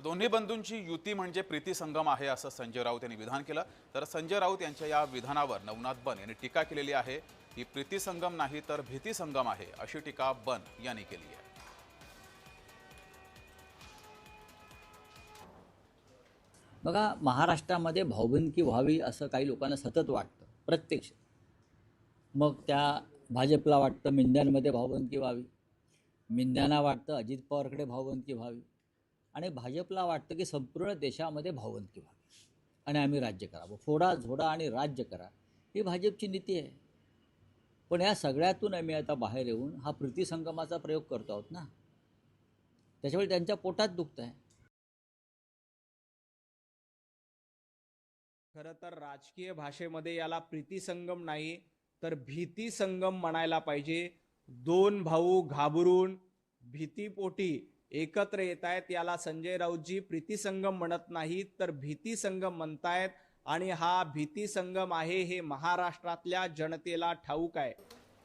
दोन्ही बंधूंची युती म्हणजे प्रीती संगम आहे असं संजय राऊत यांनी विधान केलं। तर संजय राऊत यांच्या या विधानावर नवनाथ बन यांनी टीका केलेली आहे। ही प्रीती संगम नाही तर भीती संगम आहे अशी टीका बन यांनी केली आहे। बघा, महाराष्ट्रामध्ये भाऊबंदकी व्हावी असं काही लोकांना सतत वाटतं प्रत्यक्ष। मग त्या भाजपला वाटतं मिंद्यांमध्ये भाऊबंदकी व्हावी, मिंद्यांना वाटतं अजित पवारकडे भाऊबंदकी व्हावी, आणि भाजपला वाटतं की संपूर्ण देशामध्ये भाऊबंदकी व्हावी आणि आम्ही राज्य करावं, फोडा झोडा आणि राज्य करा, ही भाजपची नीती आहे। पण या सगळ्यातून आम्ही आता बाहेर येऊन हा प्रीतिसंगमाचा प्रयोग करतो आहोत ना, त्याच्यामुळे त्यांच्या पोटात दुखत आहे। खरं तर राजकीय भाषेमध्ये याला प्रीतिसंगम नाही तर भीतीसंगम म्हणायला पाहिजे। दोन भाऊ घाबरून भीतीपोटी एकत्र येत आहेत, याला संजय राऊतजी प्रीतिसंगम म्हणत नाहीत तर भीतीसंगम म्हणतायत, आणि हा भीतीसंगम आहे हे महाराष्ट्रातल्या जनतेला ठाऊक आहे।